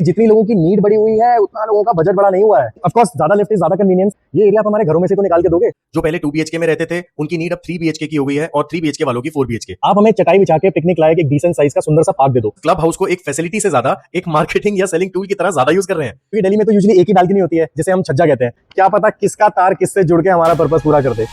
जितनी लोगों की नीड बढ़ी हुई है उतना लोगों का बजट बड़ा नहीं हुआ है। ऑफ कोर्स ज्यादा लिफ्ट इज ज्यादा कन्वीनियंस। ये एरिया आप हमारे घरों में से तो निकाल के दोगे। जो पहले 2 BHK में रहते थे उनकी नीड अब 3 BHK की हो गई है और 3 BHK वालों की 4 BHK। आप हमें चटाई बिछा के पिकनिक लायक एक डिसेंट साइज का सुंदर सा पार्क दे दो। क्लब हाउस को एक फैसिलिटी से ज्यादा एक मार्केटिंग या सेलिंग टूल की तरह ज्यादा यूज कर रहे हैं। क्योंकि दिल्ली में तो यूजुअली एक ही बालकनी होती है जिसे हम छज्जा कहते हैं। क्या पता किसका तार किससे जुड़ के हमारा पर्पस पूरा कर दे।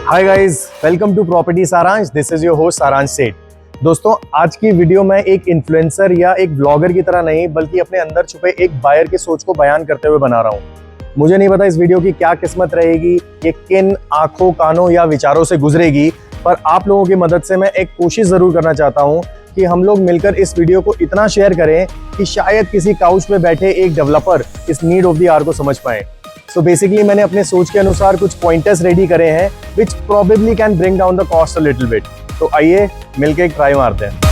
Hi guys, welcome to property Saransh. This is your host Saransh Seth. दोस्तों, आज की वीडियो में एक इन्फ्लुएंसर या एक ब्लॉगर की तरह नहीं बल्कि अपने अंदर छुपे एक बायर की सोच को बयान करते हुए बना रहा हूं। मुझे नहीं पता इस वीडियो की क्या किस्मत रहेगी, ये किन आंखों कानों या विचारों से गुजरेगी, पर आप लोगों की मदद से मैं एक कोशिश जरूर करना चाहता हूं कि हम लोग मिलकर इस वीडियो को इतना शेयर करें कि शायद किसी काउच पे बैठे एक डेवलपर इस नीड ऑफ द आवर को समझ पाए। सो बेसिकली मैंने अपने सोच के अनुसार कुछ पॉइंटर्स रेडी करे हैं which probably can bring down the cost a little bit. तो आइए मिलके एक ट्राई मारते हैं।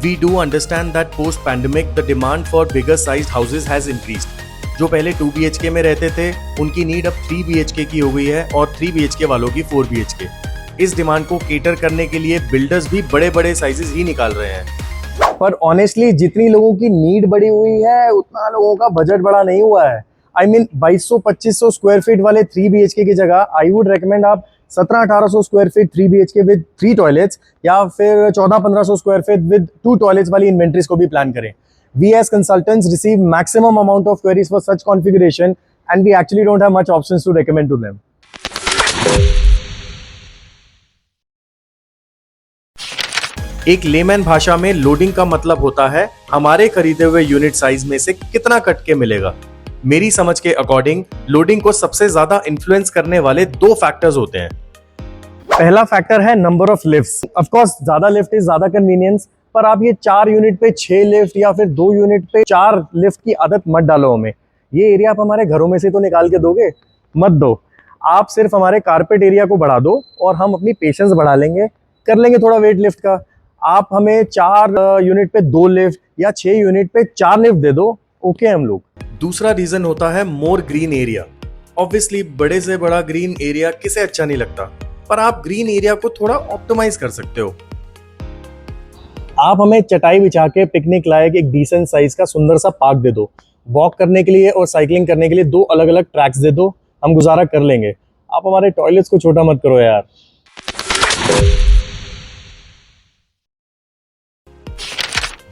We do understand that post pandemic the demand for bigger sized houses has increased. जो पहले 2 BHK में रहते थे उनकी नीड अब 3 BHK की हो गई है और 3 BHK वालों की 4 BHK। इस डिमांड को केटर करने के लिए बिल्डर्स भी बड़े बड़े साइजेस ही निकाल रहे हैं। पर ऑनेस्टली जितनी लोगों की नीड बढ़ी हुई है उतना लोगों का बजट बड़ा नहीं हुआ है। आई मीन 2200-2500 स्क्वायर फीट वाले 3 BHK की जगह आई वुड रेकमेंड आप 1700-1800 square feet 3 BHK with 3 toilets या फिर 1400-1500 स्क्वायर फीट विद 2 टॉयलेट्स वाली इन्वेंट्रीज को भी प्लान करें। We as consultants receive maximum amount of queries for such configuration and we actually don't have much options to recommend to them. एक layman भाषा में loading का मतलब होता है हमारे खरीदे हुए यूनिट साइज में से कितना कट के मिलेगा। मेरी समझ के अकॉर्डिंग लोडिंग को सबसे ज्यादा इन्फ्लुएंस करने वाले 2 फैक्टर्स होते हैं। पहला फैक्टर है number of lifts. Of course ज्यादा लिफ्ट इज ज्यादा कन्वीनियंस, पर आप ये 4 यूनिट पे 6 लिफ्ट या फिर 2 यूनिट पे 4 लिफ्ट की आदत मत डालो हमें। ये एरिया आप हमारे घरों में से तो निकाल के दोगे, मत दो। आप सिर्फ हमारे कारपेट एरिया को बढ़ा दो और हम अपनी पेशेंस बढ़ा लेंगे, कर लेंगे थोड़ा वेट लिफ्ट का। आप हमें 4 यूनिट पे 2 लिफ्ट या 6 यूनिट पे 4 लिफ्ट दे दो, ओके हम लोग। दूसरा रीजन होता है मोर ग्रीन एरिया। ऑब्वियसली बड़े से बड़ा ग्रीन एरिया किसे अच्छा नहीं लगता, पर आप ग्रीन एरिया को थोड़ा ऑप्टिमाइज कर सकते हो। आप हमें चटाई बिछा के पिकनिक लायक एक डिसेंट साइज का सुंदर सा पार्क दे दो। वॉक करने के लिए और साइकिलिंग करने के लिए 2 अलग अलग ट्रैक्स दे दो, हम गुजारा कर लेंगे। आप हमारे टॉयलेट्स को छोटा मत करो यार।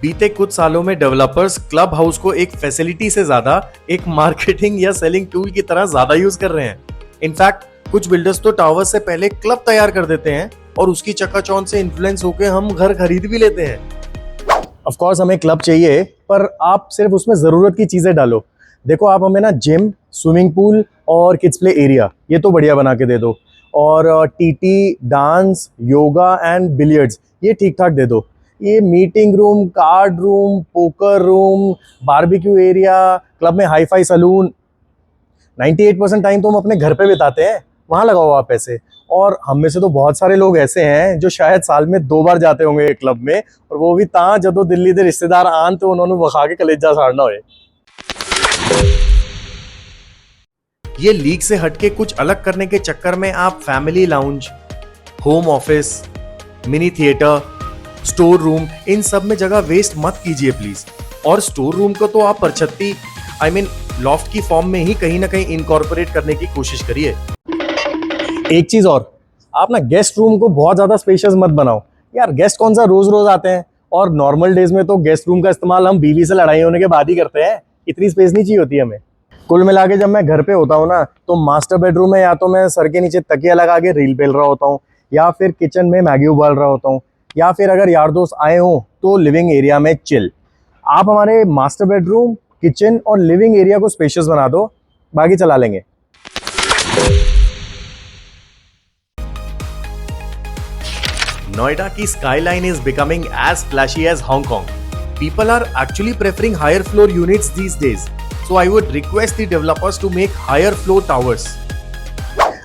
बीते कुछ सालों में डेवलपर्स क्लब हाउस को एक फैसिलिटी से ज्यादा एक मार्केटिंग या सेलिंग टूल की तरह ज्यादा यूज कर रहे हैं। इनफैक्ट कुछ बिल्डर्स तो टावर से पहले क्लब तैयार कर देते हैं और उसकी चकाचौंध से इन्फ्लुएंस होकर हम घर खरीद भी लेते हैं। ऑफ कोर्स हमें क्लब चाहिए, पर आप सिर्फ उसमें जरूरत की चीजें डालो। देखो, आप हमें ना जिम, स्विमिंग पूल और किड्स प्ले एरिया ये तो बढ़िया बना के दे दो, और TT, dance, yoga and billiards ये ठीक ठाक दे दो। ये meeting room, card room, poker room, barbecue area, club में हाईफाई सलून, 98% टाइम तो हम अपने घर पे बिताते हैं, वहाँ लगाओ आप पैसे। और हम में से तो बहुत सारे लोग ऐसे हैं जो शायद साल में 2 बार जाते होंगे क्लब में, और वो भी ता जदों दिल्ली के रिश्तेदार आन तो उन्होंने वखा के कलेजा साड़ना होए। ये लीग से हटके कुछ अलग करने के चक्कर में आप family lounge, home office, mini theatre, store room, इन सब में जगह वेस्ट मत कीजिए प्लीज। और स्टोर रूम को तो आप परछत्ती लॉफ्ट की फॉर्म में ही कहीं ना कहीं इनकॉर्पोरेट करने की कोशिश करिए। एक चीज और, आप ना गेस्ट रूम को बहुत ज्यादा स्पेशियस मत बनाओ यार। गेस्ट कौन सा रोज रोज आते हैं, और नॉर्मल डेज में तो गेस्ट रूम का इस्तेमाल हम बीवी से लड़ाई होने के बाद ही करते हैं। इतनी स्पेस नहीं चाहिए होती हमें। कुल मिला के जब मैं घर पे होता हूँ ना, तो मास्टर बेडरूम में या तो मैं सर के नीचे तकिया लगा के रील पेल रहा होता हूँ, या फिर किचन में मैगी उबाल रहा होता हूँ, या फिर अगर यार दोस्त आए हों तो लिविंग एरिया में चिल। आप हमारे मास्टर बेडरूम, किचन और लिविंग एरिया को स्पेशियस बना दो, बाकी चला लेंगे। नोएडा की skyline is becoming as flashy as Hong Kong. People are actually preferring higher floor units these days. So I would request the developers to make higher floor towers.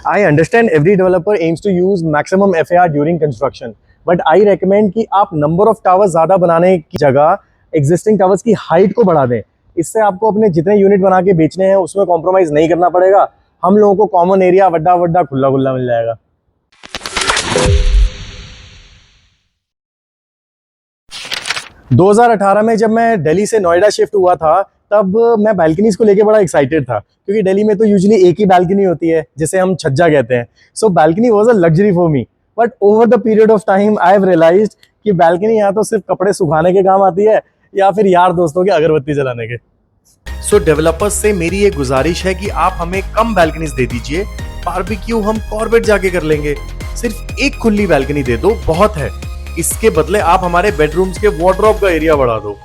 I understand every developer aims to use maximum FAR during construction, but I recommend कि आप number of towers ज़्यादा बनाने की जगह existing towers की height को बढ़ा दें। इससे आपको अपने जितने यूनिट बना के बेचने हैं उसमें कॉम्प्रोमाइज़ नहीं करना पड़ेगा। हम लोगों को कॉमन एरिया वड्डा वड्डा खुला खुला मिल जाएगा। 2018 में जब मैं दिल्ली से नोएडा शिफ्ट हुआ था, तब मैं बालकनीज को लेके बड़ा एक्साइटेड था, क्योंकि दिल्ली में तो यूजुअली एक ही बालकनी होती है जिसे हम छज्जा कहते हैं। So balcony was a luxury for me, but over the period of time I have realised कि बालकनी या तो सिर्फ कपड़े सुखाने के काम आती है या फिर यार दोस्तों के अगरबत्ती जलाने के। सो डेवलपर्स से मेरी ये गुजारिश है कि आप हमें कम बैल्कनीज दे दीजिए, बारबेक्यू हम कॉर्बेट जाके कर लेंगे। सिर्फ एक खुली बैल्कनी दे दो, बहुत है। इसके बदले आप हमारे बेडरूम्स के वार्डरोब का एरिया बढ़ा दो।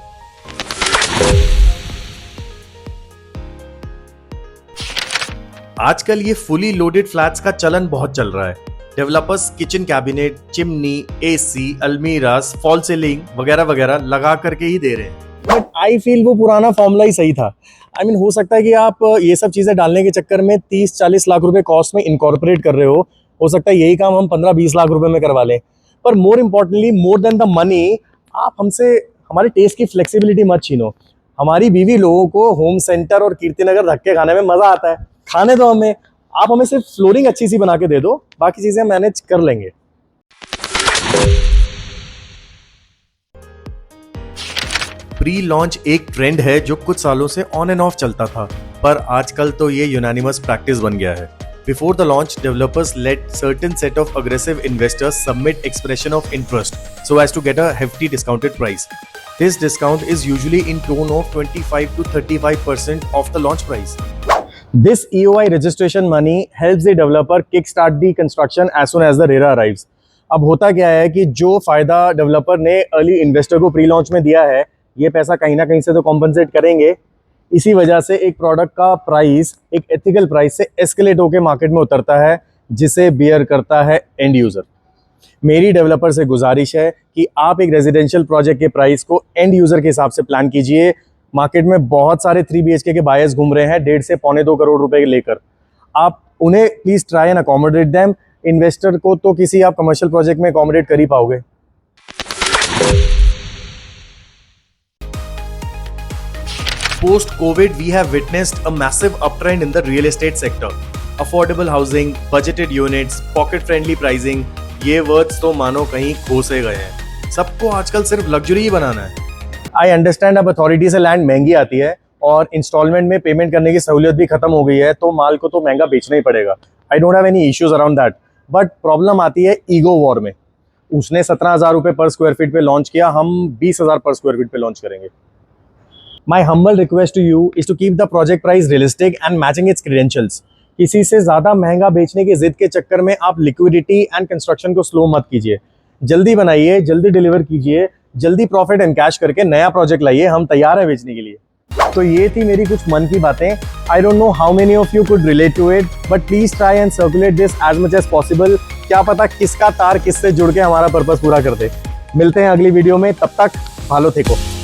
आजकल ये फुली लोडेड फ्लैट्स का चलन बहुत चल रहा है। Developers kitchen cabinet, chimney, AC, अलमीरास, फॉल सीलिंग वगैरह वगैरह लगा करके ही दे रहे हैं। बट आई फील वो पुराना फॉर्मूला ही सही था। आई मीन हो सकता है कि आप ये सब चीजें डालने के चक्कर में 30-40 लाख रुपए कॉस्ट में इनकॉर्पोरेट कर रहे हो सकता है यही काम हम 15-20 लाख रुपए में करवा लें। पर more importantly, more than the money, आप हमसे हमारे टेस्ट की फ्लेक्सिबिलिटी मत छीनो। हमारी बीवी लोगों को होम सेंटर और कीर्तिनगर धक्के खाने में मजा आता है, खाने दो हमें। आप हमें सिर्फ फ्लोरिंग अच्छी सी बना के दे दो, बाकी चीजें मैनेज कर लेंगे। प्री लॉन्च एक ट्रेंड है जो कुछ सालों से ऑन एंड ऑफ चलता था, पर आजकल तो ये यूनानिमस प्रैक्टिस बन गया है। Before the launch, developers let certain set of aggressive investors submit expression of interest so as to get a hefty discounted price. This discount is usually in tone of 25 to 35% of the launch price. This EOI registration money helps the developer kickstart the construction as soon as the RERA arrives. अब होता क्या है कि जो फायदा developer ने early investor को pre launch में दिया है, ये पैसा कहीं ना कहीं से तो कॉम्पनसेट करेंगे। इसी वजह से एक प्रोडक्ट का प्राइस एक एथिकल प्राइस से एस्केलेट होकर मार्केट में उतरता है, जिसे बियर करता है एंड यूजर। मेरी डेवलपर से गुजारिश है कि आप एक रेजिडेंशियल प्रोजेक्ट के प्राइस को एंड यूजर के हिसाब से प्लान कीजिए। मार्केट में बहुत सारे 3 BHK के बायर्स घूम रहे हैं 1.5 से 2.25 करोड़ रुपए लेकर। आप उन्हें please try and accommodate them. Investor को तो किसी आप कमर्शियल प्रोजेक्ट में अकोमोडेट कर ही पाओगे। Post-COVID, we have witnessed a massive uptrend in the real estate sector. Affordable housing, budgeted units, pocket-friendly pricing, ये words तो मानो कहीं खो से गए हैं। सबको आजकल सिर्फ लग्जरी ही बनाना है। आई अंडरस्टैंड, अब अथॉरिटी से लैंड महंगी आती है और इंस्टॉलमेंट में पेमेंट करने की सहूलियत भी खत्म हो गई है, तो माल को तो महंगा बेचना ही पड़ेगा। I don't have any issues around that, but problem आती है ईगो वॉर में। उसने 17,000 रुपये पर स्क्वायर फीट पे लॉन्च किया, हम 20,000 पर स्क्वायर फीट पे लॉन्च करेंगे। My humble request to you is to keep the project price realistic and matching its credentials. किसी से ज़्यादा महंगा बेचने की जिद के चक्कर में आप लिक्विडिटी एंड कंस्ट्रक्शन को स्लो मत कीजिए। जल्दी बनाइए, जल्दी डिलीवर कीजिए, जल्दी प्रॉफिट एंड कैश करके नया प्रोजेक्ट लाइए, हम तैयार है बेचने के लिए। तो ये थी मेरी कुछ मन की बातें। I don't know how many of you could relate to it, but please try and circulate this as much as possible. क्या पता किसका तार किससे जुड़ के हमारा पर्पस पूरा कर दे। मिलते हैं अगली वीडियो में, तब तक भालो थेको।